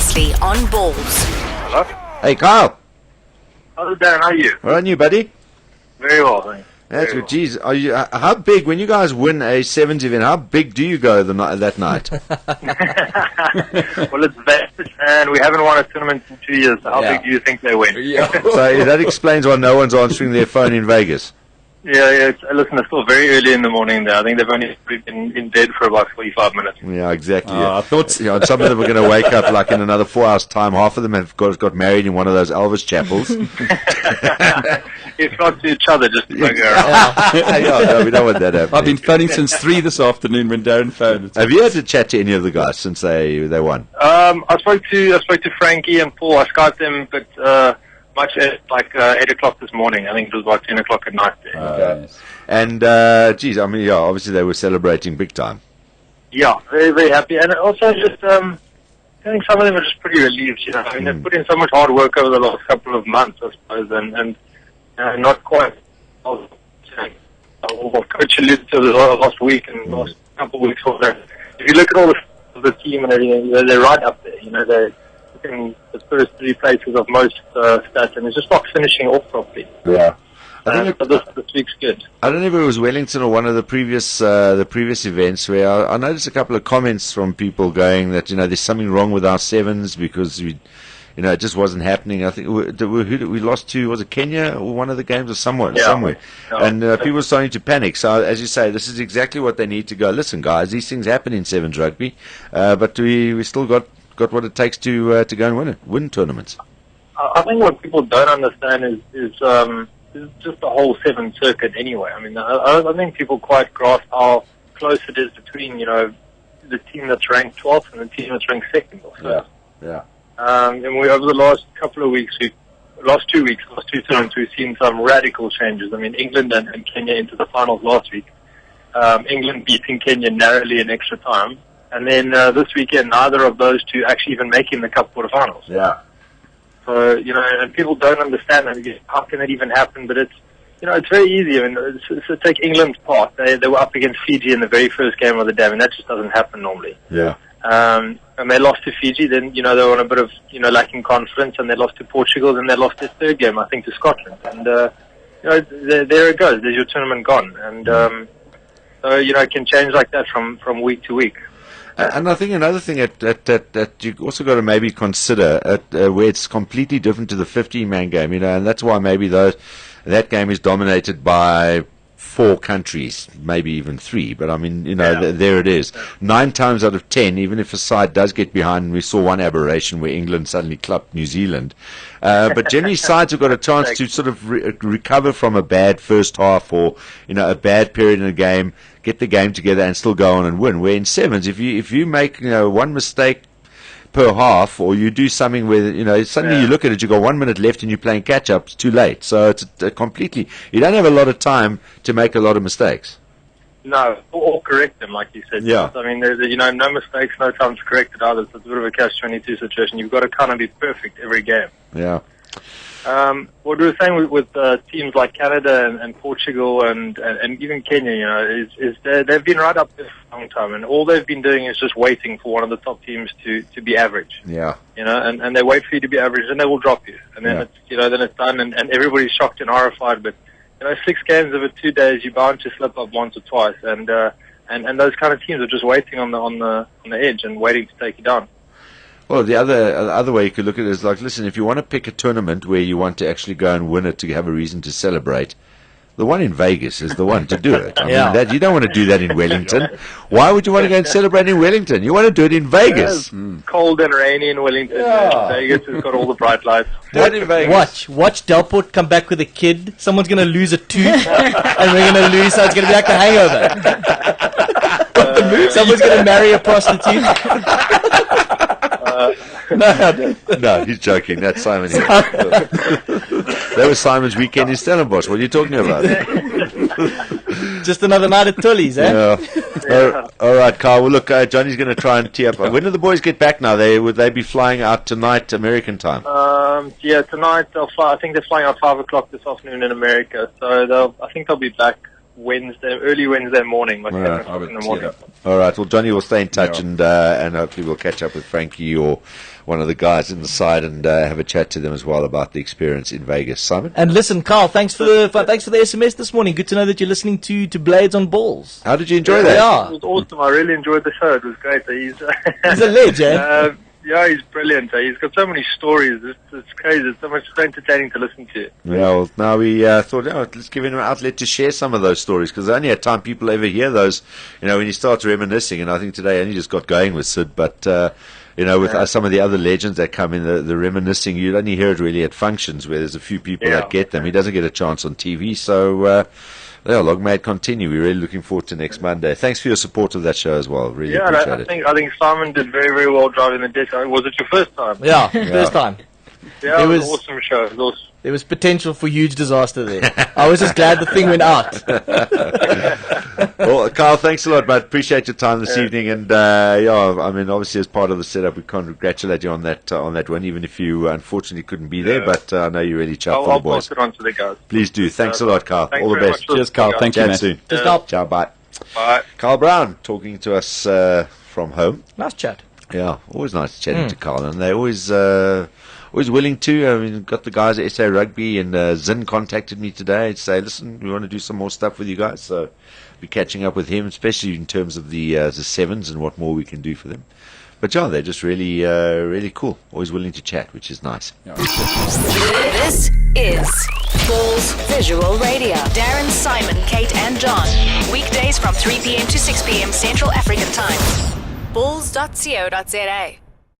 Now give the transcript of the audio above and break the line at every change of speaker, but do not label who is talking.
Previously on Balls.
Hello?
Hey, Kyle.
Hello, Dan. How are you?
Well on you, buddy.
Very well, thanks.
That's good. Geez, are you? How big, when you guys win a sevens event, how big do you go that night?
Well, it's Vegas, and we haven't won a tournament in 2 years. So how big do you think they win?
So that explains why no one's answering their phone in Vegas.
Yeah. Listen, it's still very early in the morning there. I think they've only been in bed for about 45 minutes.
Yeah, exactly.
I thought
and some of them are going to wake up like in another 4 hours' time. Half of them have got married in one of those Elvis chapels.
If not to each other, just to go around.
No, we don't want that happening.
I've been phoning since 3 this afternoon when Darren phoned.
Have you had to chat to any of the guys since they won?
I spoke to Frankie and Paul. I Skyped them, but much at 8 o'clock this morning. I think it was about 10 o'clock at night there.
Okay. And, geez, I mean, obviously they were celebrating big time.
Yeah, very, very happy. And also just, I think some of them are just pretty relieved, you know. I mean, they've put in so much hard work over the last couple of months, I suppose, and not quite, what Coach alluded to last week and last couple of weeks. If you look at all the team and everything, they're right up there, you know, they're in the first 3 places of most stats, and it's just not finishing off properly.
Yeah. I think
this week's good.
I don't know if it was Wellington or one of the previous events where I noticed a couple of comments from people going that, you know, there's something wrong with our sevens because it just wasn't happening. I think we lost to, was it Kenya or one of the games or somewhere.
Yeah.
And people were starting to panic. So as you say, this is exactly what they need to go. Listen, guys, these things happen in sevens rugby, but we still got what it takes to go and win tournaments.
I think what people don't understand is just the whole seven circuit anyway. I mean, I don't think people quite grasp how close it is between, you know, the team that's ranked 12th and the team that's ranked 2nd or so.
Yeah.
And over the last couple of weeks, last 2 tournaments, we've seen some radical changes. I mean, England and Kenya into the finals last week. England beating Kenya narrowly in extra time. And then this weekend, neither of those two actually even making the Cup quarterfinals.
Yeah.
So, you know, and people don't understand that. How can that even happen? But it's, you know, it's very easy. I mean, so take England's part. They were up against Fiji in the very first game of the day, and that just doesn't happen normally.
Yeah.
And they lost to Fiji. Then, you know, they were on a bit of, you know, lacking confidence, and they lost to Portugal. Then they lost their third game, I think, to Scotland. And, you know, there it goes. There's your tournament gone. And so, you know, it can change like that from week to week.
And I think another thing that you also got to maybe consider where it's completely different to the 15-man game, you know, and that's why maybe that game is dominated by 4 countries, maybe even 3. But I mean, you know, there it is. 9 times out of 10, even if a side does get behind, and we saw one aberration where England suddenly clubbed New Zealand. But generally, sides have got a chance to sort of recover from a bad first half or, you know, a bad period in a game, get the game together and still go on and win. Where in sevens, if you make, you know, one mistake per half, or you do something where, you know, suddenly you look at it, you got 1 minute left and you're playing catch up, it's too late. So it's completely, you don't have a lot of time to make a lot of mistakes.
No, or correct them, like you said.
Yeah.
I mean, there's, you know, no mistakes, no time to correct it either. So it's a bit of a catch-22 situation. You've got to kind of be perfect every game.
Yeah.
What we were saying with teams like Canada and Portugal and even Kenya, you know, is they've been right up there for a long time, and all they've been doing is just waiting for one of the top teams to be average.
Yeah.
You know, and they wait for you to be average, and they will drop you, and then it's, you know, then it's done, and everybody's shocked and horrified. But, you know, 6 games over 2 days, you're bound to slip up once or twice, and those kind of teams are just waiting on the edge and waiting to take you down.
Well, the other way you could look at it is like, listen, if you want to pick a tournament where you want to actually go and win it to have a reason to celebrate, the one in Vegas is the one to do it. I mean, that you don't want to do that in Wellington. Why would you want to go and celebrate in Wellington? You want to do it in Vegas.
Cold and rainy in Wellington. Vegas has got all the bright lights.
What in Vegas?
Watch Delport come back with a kid. Someone's going to lose a tooth, and we're going to lose, so it's going to be like The Hangover. Someone's going to marry a prostitute.
No, he's joking. That's Simon here. That was Simon's weekend in Stellenbosch. What are you talking about?
Just another night at Tully's, eh?
Yeah. All right, Carl. Well, look, Johnny's going to try and tee up. When do the boys get back now? Would they be flying out tonight, American time?
Tonight they'll fly. I think they're flying out 5 o'clock this afternoon in America. So I think they'll be back early Wednesday morning, like 7
Right.
o'clock in the morning.
All right. Well, Johnny will stay in touch,
Yeah.
and hopefully we'll catch up with Frankie or one of the guys in the side and have a chat to them as well about the experience in Vegas. Simon,
And listen, Carl, thanks for the SMS this morning. Good to know that you're listening to Blades on Balls.
how did you enjoy that?
Yeah.
It was awesome. I really enjoyed the show. It was great. He's
He's a ledge, eh?
yeah, he's brilliant. He's got so many stories. It's crazy. It's so entertaining to listen to.
Yeah, well, now we thought, let's give him an outlet to share some of those stories, because only at time people ever hear those, when he starts reminiscing, and I think today only just got going with Sid, but, with some of the other legends that come in, the reminiscing, you'd only hear it really at functions where there's a few people that get them. He doesn't get a chance on TV, so... long may it continue. We're really looking forward to next Monday. Thanks for your support of that show as well. Really appreciate it.
I think Simon did very, very well driving the deck. Was it your first time?
Yeah, first time.
Yeah, it was an awesome show. It was awesome.
There was potential for huge disaster there. I was just glad the thing went out.
Well, Carl, thanks a lot, mate. Appreciate your time this evening, and obviously as part of the setup, we congratulate you on that win, even if you unfortunately couldn't be there. But I know you really chuffed for the boys.
I'll pass it on to the guys.
Please do. Thanks a lot, Carl.
Thanks
All the
very
best.
much.
Cheers, Carl. Thank you,
Chat
man.
soon.
Just Carl.
Ciao, bye.
Bye.
Carl Brown talking to us from home.
Nice chat.
Yeah, always nice chatting to Carl, and they're always willing to. I mean, got the guys at SA Rugby, and Zin contacted me today to say, listen, we want to do some more stuff with you guys, so be catching up with him, especially in terms of the sevens and what more we can do for them. But yeah, they're just really, really cool. Always willing to chat, which is nice.
This is Balls Visual Radio. Darren, Simon, Kate, and John. Weekdays from 3 p.m. to 6 p.m. Central African Time. Balls.co.za